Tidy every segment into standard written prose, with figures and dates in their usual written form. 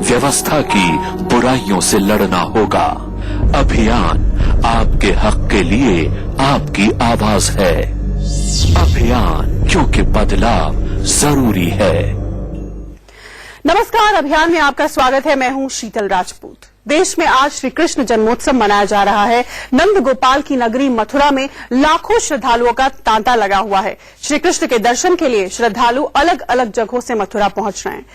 व्यवस्था की बुराइयों से लड़ना होगा। अभियान आपके हक के लिए आपकी आवाज है। अभियान, क्योंकि बदलाव जरूरी है। नमस्कार, अभियान में आपका स्वागत है। मैं हूं शीतल राजपूत। देश में आज श्री कृष्ण जन्मोत्सव मनाया जा रहा है। नंद गोपाल की नगरी मथुरा में लाखों श्रद्धालुओं का तांता लगा हुआ है। श्री कृष्ण के दर्शन के लिए श्रद्धालु अलग अलग जगहों से मथुरा पहुंच रहे हैं,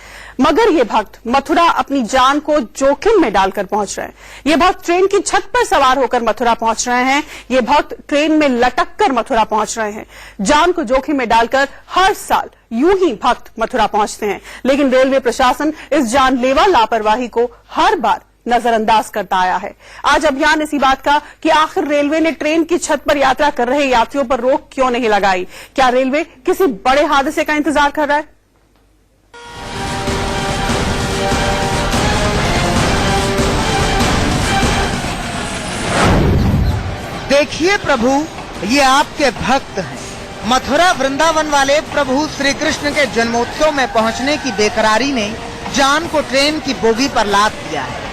मगर ये भक्त मथुरा अपनी जान को जोखिम में डालकर पहुंच रहे हैं। ये भक्त ट्रेन की छत पर सवार होकर मथुरा पहुंच रहे हैं। ये भक्त ट्रेन में लटक कर मथुरा पहुंच रहे हैं। जान को जोखिम में डालकर हर साल यूं ही भक्त मथुरा पहुंचते हैं, लेकिन रेलवे प्रशासन इस जानलेवा लापरवाही को हर बार नजरअंदाज करता आया है। आज अभियान इसी बात का कि आखिर रेलवे ने ट्रेन की छत पर यात्रा कर रहे यात्रियों पर रोक क्यों नहीं लगाई। क्या रेलवे किसी बड़े हादसे का इंतजार कर रहा है? देखिए प्रभु, ये आपके भक्त हैं। मथुरा वृंदावन वाले प्रभु श्री कृष्ण के जन्मोत्सव में पहुंचने की बेकरारी ने जान को ट्रेन की बोगी पर लाद दिया है।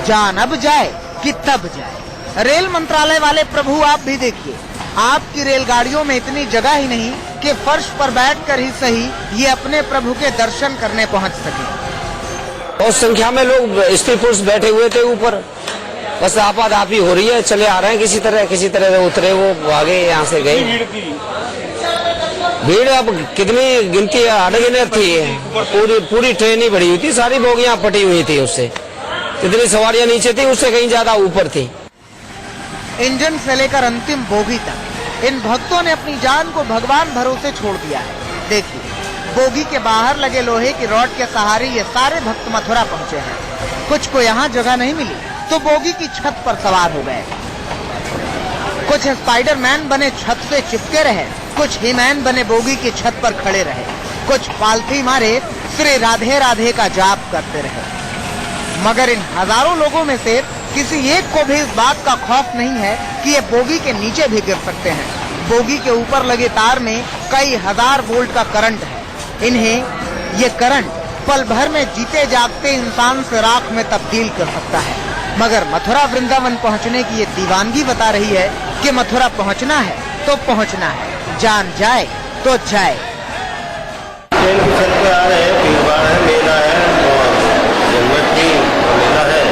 जान अब जाए कि तब जाए। रेल मंत्रालय वाले प्रभु आप भी देखिए, आपकी रेलगाड़ियों में इतनी जगह ही नहीं कि फर्श पर बैठकर ही सही ये अपने प्रभु के दर्शन करने पहुंच सके। बहुत संख्या में लोग स्त्री पुरुष बैठे हुए थे ऊपर, बस आपाधापी हो रही है, चले आ रहे हैं किसी तरह उतरे, वो भागे यहाँ से गए। भीड़ अब कितनी गिनती अनगिनत थी। पूरी ट्रेन ही भरी हुई थी, सारी बोगियां पटी हुई थी। उससे जितनी सवारियां नीचे थी उससे कहीं ज्यादा ऊपर थी। इंजन से लेकर अंतिम बोगी तक इन भक्तों ने अपनी जान को भगवान भरोसे छोड़ दिया है। देखिए, बोगी के बाहर लगे लोहे की रॉड के सहारे ये सारे भक्त मथुरा पहुंचे हैं। कुछ को यहाँ जगह नहीं मिली तो बोगी की छत पर सवार हो गए। कुछ स्पाइडरमैन बने छत से चिपके रहे, कुछ हीमैन बने बोगी की छत पर खड़े रहे, कुछ पालथी मारे श्री राधे राधे का जाप करते रहे। मगर इन हजारों लोगों में से किसी एक को भी इस बात का खौफ नहीं है कि ये बोगी के नीचे भी गिर सकते हैं। बोगी के ऊपर लगे तार में कई हजार वोल्ट का करंट है। इन्हें ये करंट पल भर में जीते जागते इंसान से राख में तब्दील कर सकता है। मगर मथुरा वृंदावन पहुंचने की ये दीवानगी बता रही है कि मथुरा पहुंचना है तो पहुंचना है, जान जाए तो जाए। ट्रेन की छत पे आ रहे हैं, भीड़-भाड़ है, मेला है और जन्माष्टमी मेला है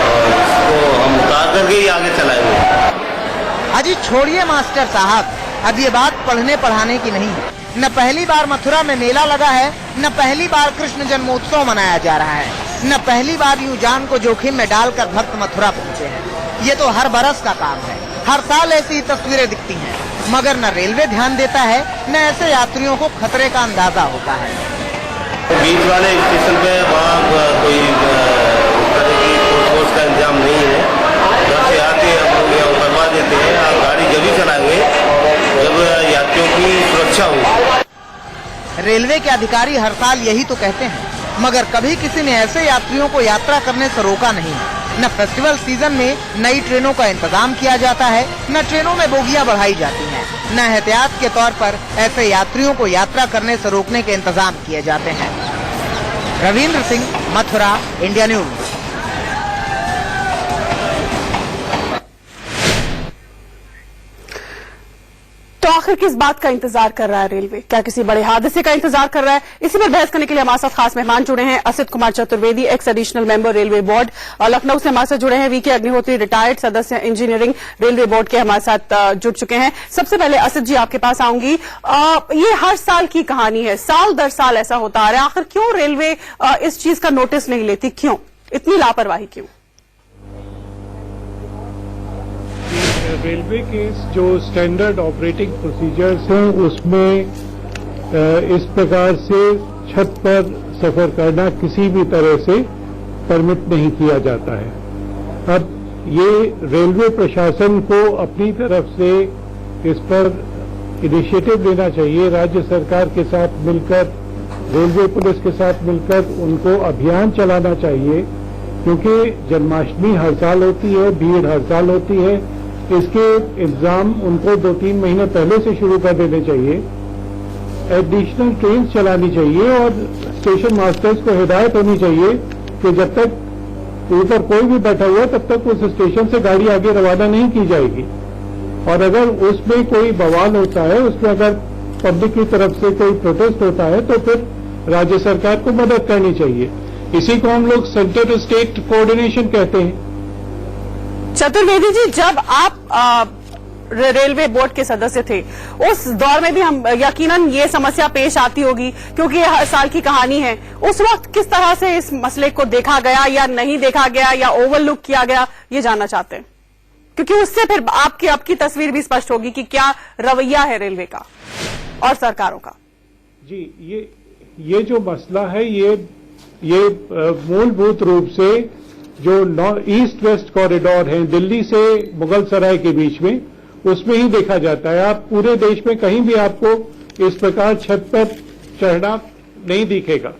और इसको हम उतार करके ही आगे चलाएंगे। अजी छोड़िए मास्टर साहब, अब ये बात पढ़ने पढ़ाने की नहीं है। न पहली बार मथुरा में मेला लगा है, न पहली बार कृष्ण जन्मोत्सव मनाया जा रहा है, न पहली बार यूं जान को जोखिम में डालकर भक्त मथुरा पहुंचे हैं। ये तो हर बरस का काम है। हर साल ऐसी ही तस्वीरें दिखती हैं, मगर न रेलवे ध्यान देता है, न ऐसे यात्रियों को खतरे का अंदाजा होता है। बीच वाले स्टेशन पे वहाँ कोई उस तरह की फोर्स का इंतजाम नहीं है। घर से आके हम लोग यहाँ उतरवा देते हैं। आप गाड़ी जब ही चलाएंगे जब यात्रियों की सुरक्षा हो। रेलवे के अधिकारी हर साल यही तो कहते हैं, मगर कभी किसी ने ऐसे यात्रियों को यात्रा करने से रोका नहीं। न फेस्टिवल सीजन में नई ट्रेनों का इंतजाम किया जाता है, न ट्रेनों में बोगियां बढ़ाई जाती हैं, न एहतियात के तौर पर ऐसे यात्रियों को यात्रा करने से रोकने के इंतजाम किए जाते हैं। Ravindra Singh, Mathura, India news. तो आखिर किस बात का इंतजार कर रहा है रेलवे? क्या किसी बड़े हादसे का इंतजार कर रहा है? इसी पर बहस करने के लिए हमारे साथ खास मेहमान जुड़े हैं। Asit Kumar Chaturvedi, x additional member railway board, और लखनऊ से हमारे साथ जुड़े हैं वीके अग्निहोत्री, रिटायर्ड सदस्य इंजीनियरिंग रेलवे बोर्ड के हमारे साथ जुड़ चुके हैं। सबसे पहले असित जी आपके पास आऊंगी। ये हर साल की कहानी है, साल दर साल ऐसा होता आ रहा है। आखिर क्यों रेलवे इस चीज का नोटिस नहीं लेती? क्यों इतनी लापरवाही? क्यों? रेलवे के जो स्टैंडर्ड ऑपरेटिंग प्रोसीजर्स हैं उसमें इस प्रकार से छत पर सफर करना किसी भी तरह से परमिट नहीं किया जाता है। अब ये रेलवे प्रशासन को अपनी तरफ से इस पर इनिशिएटिव लेना चाहिए। राज्य सरकार के साथ मिलकर, रेलवे पुलिस के साथ मिलकर उनको अभियान चलाना चाहिए, क्योंकि जन्माष्टमी हर साल होती है, भीड़ हर साल होती है। इसके इंतजाम उनको 2-3 महीने पहले से शुरू कर देने चाहिए। एडिशनल ट्रेन चलानी चाहिए और स्टेशन मास्टर्स को हिदायत होनी चाहिए कि जब तक ऊपर कोई भी बैठा हुआ तब तक उस स्टेशन से गाड़ी आगे रवाना नहीं की जाएगी। और अगर उसमें कोई बवाल होता है, उसमें अगर पब्लिक की तरफ से कोई प्रोटेस्ट होता है तो फिर राज्य सरकार को मदद करनी चाहिए। इसी को हम लोग सेंटर स्टेट कोऑर्डिनेशन कहते हैं। चतुर्वेदी जी, जब आप रेलवे बोर्ड के सदस्य थे उस दौर में भी हम यकीनन ये समस्या पेश आती होगी, क्योंकि ये हर साल की कहानी है। उस वक्त किस तरह से इस मसले को देखा गया या नहीं देखा गया या ओवरलुक किया गया, ये जानना चाहते हैं, क्योंकि उससे फिर आपकी तस्वीर भी स्पष्ट होगी कि क्या रवैया है रेलवे का और सरकारों का। जी, ये जो मसला है ये मूलभूत रूप से जो ईस्ट वेस्ट कॉरिडोर है दिल्ली से मुगल सराय के बीच में, उसमें ही देखा जाता है। आप पूरे देश में कहीं भी आपको इस प्रकार छत पर चढ़ना नहीं दिखेगा।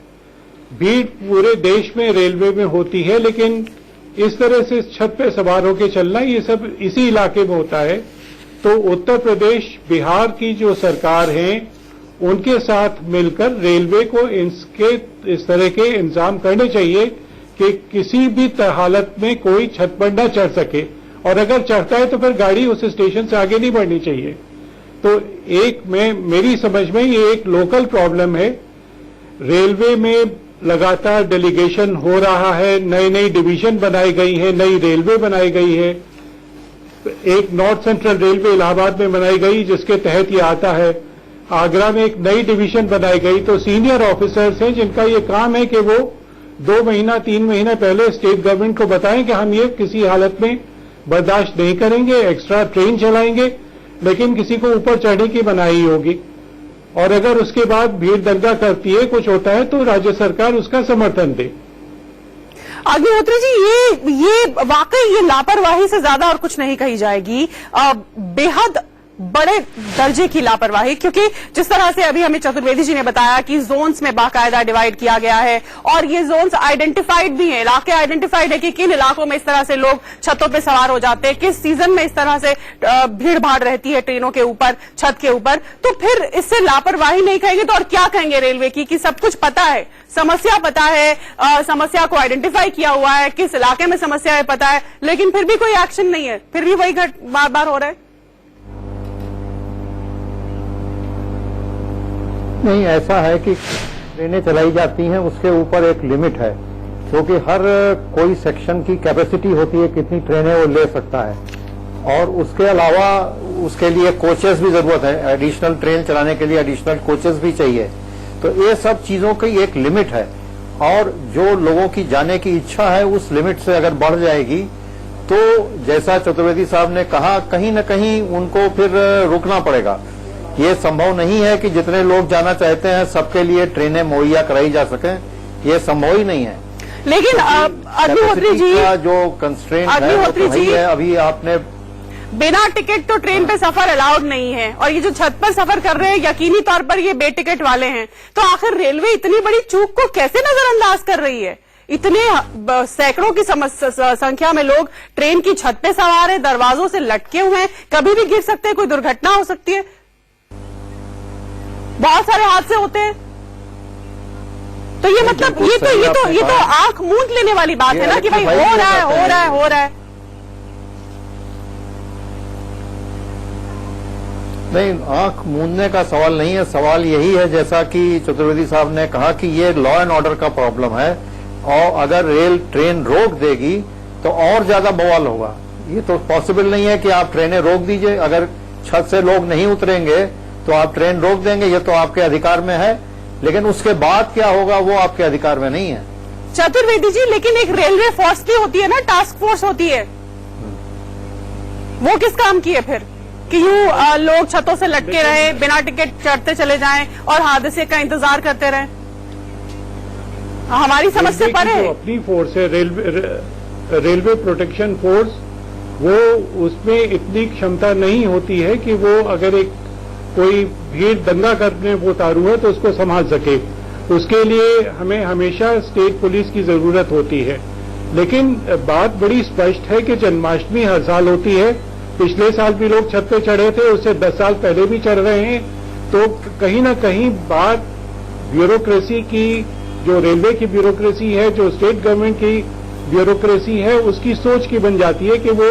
भीड़ पूरे देश में रेलवे में होती है, लेकिन इस तरह से छत पे सवार होकर चलना ये सब इसी इलाके में होता है। तो उत्तर प्रदेश, बिहार की जो सरकार है उनके साथ मिलकर रेलवे को इस तरह के इंतजाम करने चाहिए कि किसी भी हालत में कोई छत पर न चढ़ सके, और अगर चढ़ता है तो फिर गाड़ी उस स्टेशन से आगे नहीं बढ़नी चाहिए। तो मेरी समझ में ये एक लोकल प्रॉब्लम है। रेलवे में लगातार डेलीगेशन हो रहा है, नई नई डिवीजन बनाई गई है, नई रेलवे बनाई गई है। एक नॉर्थ सेंट्रल रेलवे इलाहाबाद में बनाई गई जिसके तहत ये आता है। आगरा में एक नई डिवीजन बनाई गई। तो सीनियर ऑफिसर्स हैं जिनका ये काम है कि वो 2 महीना 3 महीने पहले स्टेट गवर्नमेंट को बताएं कि हम ये किसी हालत में बर्दाश्त नहीं करेंगे, एक्स्ट्रा ट्रेन चलाएंगे, लेकिन किसी को ऊपर चढ़ने की मनाही होगी। और अगर उसके बाद भीड़ दंगा करती है, कुछ होता है, तो राज्य सरकार उसका समर्थन दे। अग्निहोत्री जी, ये वाकई ये लापरवाही से ज्यादा और कुछ नहीं कही जाएगी, बेहद बड़े दर्जे की लापरवाही, क्योंकि जिस तरह से अभी हमें चतुर्वेदी जी ने बताया कि जोन्स में बाकायदा डिवाइड किया गया है और ये जोन्स आइडेंटिफाइड भी हैं, इलाके आइडेंटिफाइड है कि किन इलाकों में इस तरह से लोग छतों पे सवार हो जाते हैं, किस सीजन में इस तरह से भीड़ भाड़ रहती है ट्रेनों के ऊपर, छत के ऊपर। तो फिर इससे लापरवाही नहीं कहेंगे तो और क्या कहेंगे रेलवे की, कि सब कुछ पता है, समस्या पता है, समस्या को आइडेंटिफाई किया हुआ है, किस इलाके में समस्या है पता है, लेकिन फिर भी कोई एक्शन नहीं है, फिर भी वही बार बार हो रहा है। नहीं, ऐसा है कि ट्रेनें चलाई जाती हैं, उसके ऊपर एक लिमिट है, क्योंकि हर कोई सेक्शन की कैपेसिटी होती है कितनी ट्रेनें वो ले सकता है, और उसके अलावा उसके लिए कोचेस भी जरूरत है, एडिशनल ट्रेन चलाने के लिए एडिशनल कोचेस भी चाहिए। तो ये सब चीजों की एक लिमिट है, और जो लोगों की जाने की इच्छा है उस लिमिट से अगर बढ़ जाएगी तो जैसा चतुर्वेदी साहब ने कहा, कहीं न कहीं उनको फिर रुकना पड़ेगा। ये संभव नहीं है कि जितने लोग जाना चाहते हैं सबके लिए ट्रेनें मुहैया कराई जा सकें, ये संभव ही नहीं है। लेकिन अग्निहोत्री जी, जो कंस्ट्रेंट है वो तो है। अभी आपने बिना टिकट तो ट्रेन पे सफर अलाउड नहीं है, और ये जो छत पर सफर कर रहे हैं यकीनी तौर पर ये बेटिकट वाले हैं। तो आखिर रेलवे इतनी बड़ी चूक को कैसे नजरअंदाज कर रही है? इतने सैकड़ों की संख्या में लोग ट्रेन की छत पे सवार हैं, दरवाजों से लटके हुए हैं, कभी भी गिर सकते हैं, कोई दुर्घटना हो सकती है, बहुत सारे हादसे होते हैं। तो ये मतलब ये तो आंख मूंद लेने वाली बात है ना कि भाई हो रहा है। नहीं, आंख मूंदने का सवाल नहीं है। सवाल यही है, जैसा कि चतुर्वेदी साहब ने कहा, कि ये लॉ एंड ऑर्डर का प्रॉब्लम है, और अगर रेल ट्रेन रोक देगी तो और ज्यादा बवाल होगा। ये तो पॉसिबल नहीं है कि आप ट्रेनें रोक दीजिए, अगर छत से लोग नहीं उतरेंगे तो आप ट्रेन रोक देंगे, ये तो आपके अधिकार में है, लेकिन उसके बाद क्या होगा वो आपके अधिकार में नहीं है। चतुर्वेदी जी, लेकिन एक रेलवे फोर्स की होती है ना, टास्क फोर्स होती है, वो किस काम की है फिर कि यूं लोग छतों से लटके रहे, बिना टिकट चढ़ते चले जाएं और हादसे का इंतजार करते रहें? हमारी समस्या पर है। अपनी फोर्स है रेलवे प्रोटेक्शन फोर्स, वो उसमें इतनी क्षमता नहीं होती है कि वो अगर एक कोई भीड़ दंगा करने वो उतारू है तो उसको संभाल सके। उसके लिए हमें हमेशा स्टेट पुलिस की जरूरत होती है। लेकिन बात बड़ी स्पष्ट है कि जन्माष्टमी हर साल होती है, पिछले साल भी लोग छत पे चढ़े थे, उससे 10 साल पहले भी चढ़ रहे हैं। तो कहीं ना कहीं बात ब्यूरोक्रेसी की जो रेलवे की ब्यूरोक्रेसी है, जो स्टेट गवर्नमेंट की ब्यूरोक्रेसी है, उसकी सोच की बन जाती है कि वो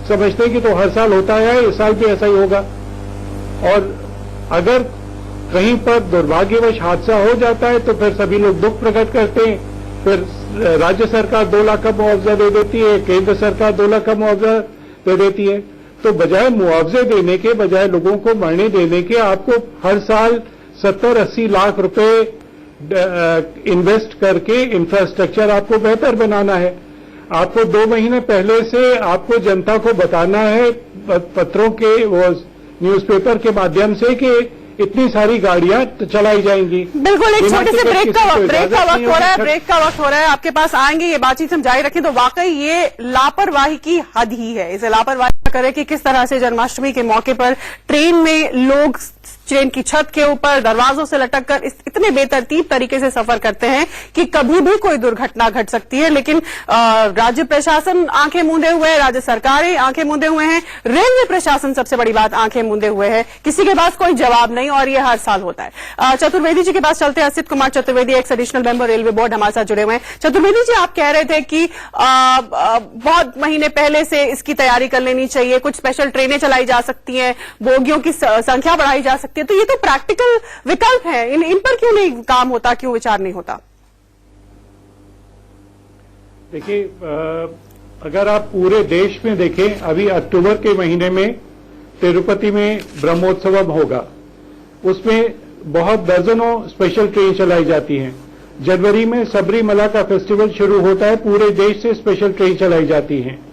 समझते हैं कि तो हर साल होता है, इस साल भी ऐसा ही होगा। और अगर कहीं पर दुर्भाग्यवश हादसा हो जाता है तो फिर सभी लोग दुख प्रकट करते हैं, फिर राज्य सरकार 2 लाख का मुआवजा दे देती है, केंद्र सरकार 2 लाख का मुआवजा दे देती है। तो बजाय मुआवजे देने के, बजाय लोगों को मरने देने के, आपको हर साल 70-80 लाख रुपए इन्वेस्ट करके इंफ्रास्ट्रक्चर आपको बेहतर बनाना है। आपको 2 महीने पहले से आपको जनता को बताना है पत्रों के, वो न्यूज़पेपर के माध्यम से, कि इतनी सारी गाड़ियां चलाई जाएंगी। बिल्कुल, एक छोटे से ब्रेक का वक्त हो रहा है, आपके पास आएंगे, ये बातचीत हम जारी रखें। तो वाकई ये लापरवाही की हद ही है, इसे लापरवाही करें कि किस तरह से जन्माष्टमी के मौके पर ट्रेन में लोग ट्रेन की छत के ऊपर दरवाजों से लटक कर इतने बेतरतीब तरीके से सफर करते हैं कि कभी भी कोई दुर्घटना घट सकती है। लेकिन राज्य प्रशासन आंखें मूंदे हुए है, राज्य सरकारें आंखें मूंदे हुए हैं, रेलवे प्रशासन सबसे बड़ी बात आंखें मूंदे हुए है, किसी के पास कोई जवाब नहीं, और ये हर साल होता है। चतुर्वेदी जी के पास चलते हैं। Asit Kumar Chaturvedi, x additional member railway board, हमारे साथ जुड़े हुए हैं। चतुर्वेदी जी, आप कह रहे थे कि बहुत महीने पहले से इसकी तैयारी कर लेनी चाहिए, कुछ स्पेशल ट्रेनें चलाई जा सकती हैं, बोगियों की संख्या बढ़ाई जा सकती है, तो ये तो प्रैक्टिकल विकल्प है, इन पर क्यों नहीं काम होता, क्यों विचार नहीं होता? देखिए, अगर आप पूरे देश में देखें, अभी अक्टूबर के महीने में तिरुपति में ब्रह्मोत्सवम होगा, उसमें बहुत दर्जनों स्पेशल ट्रेन चलाई जाती हैं। जनवरी में सबरीमला का फेस्टिवल शुरू होता है, पूरे देश से स्पेशल ट्रेन चलाई जाती हैं।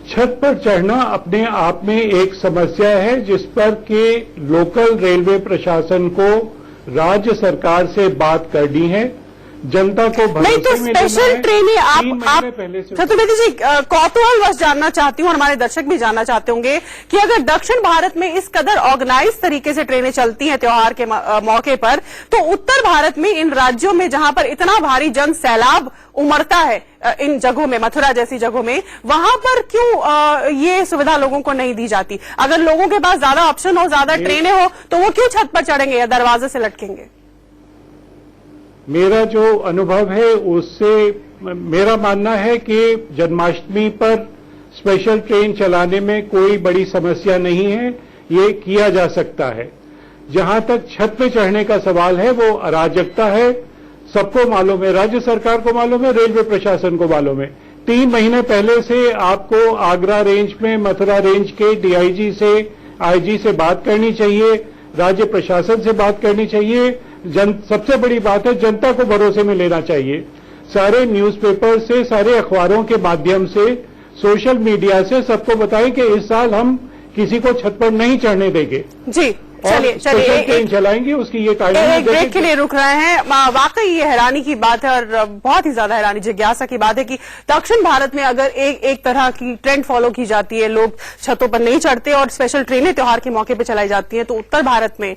छत पर चढ़ना अपने आप में एक समस्या है, जिस पर के लोकल रेलवे प्रशासन को राज्य सरकार से बात करनी है, जनता को नहीं तो स्पेशल ट्रेनें आप चतुर्वेदी जी, कौतूहलवश जानना चाहती हूं और हमारे दर्शक भी जानना चाहते होंगे कि अगर दक्षिण भारत में इस कदर ऑर्गेनाइज तरीके से ट्रेनें चलती हैं त्योहार के मौके पर, तो उत्तर भारत में इन राज्यों में जहां पर इतना भारी जन सैलाब उमड़ता है, इन जगहों में, मथुरा जैसी जगहों में, वहां पर क्यों ये सुविधा लोगों को नहीं दी जाती? अगर लोगों के पास ज्यादा ऑप्शन हो, ज्यादा ट्रेनें हो, तो वो क्यों छत पर चढ़ेंगे या दरवाजे से लटकेंगे? मेरा जो अनुभव है उससे मेरा मानना है कि जन्माष्टमी पर स्पेशल ट्रेन चलाने में कोई बड़ी समस्या नहीं है, ये किया जा सकता है। जहां तक छत पे चढ़ने का सवाल है, वो अराजकता है, सबको मालूम है, राज्य सरकार को मालूम है, रेलवे प्रशासन को मालूम है। 3 महीने पहले से आपको आगरा रेंज में, मथुरा रेंज के डीआईजी से, आईजी से बात करनी चाहिए, राज्य प्रशासन से बात करनी चाहिए। सबसे बड़ी बात है, जनता को भरोसे में लेना चाहिए। सारे न्यूज़पेपर से, सारे अखबारों के माध्यम से, सोशल मीडिया से सबको बताएं कि इस साल हम किसी को छत पर नहीं चढ़ने देंगे जी। चलिए ट्रेन चलाएंगे, उसकी ये एक ब्रेक के लिए रुक रहे हैं। वाकई ये हैरानी की बात है और बहुत ही ज्यादा हैरानी, जिज्ञासा की बात है कि दक्षिण भारत में अगर एक तरह की ट्रेंड फॉलो की जाती है, लोग छतों पर नहीं चढ़ते और स्पेशल ट्रेनें त्योहार के मौके पर चलाई जाती हैं, तो उत्तर भारत में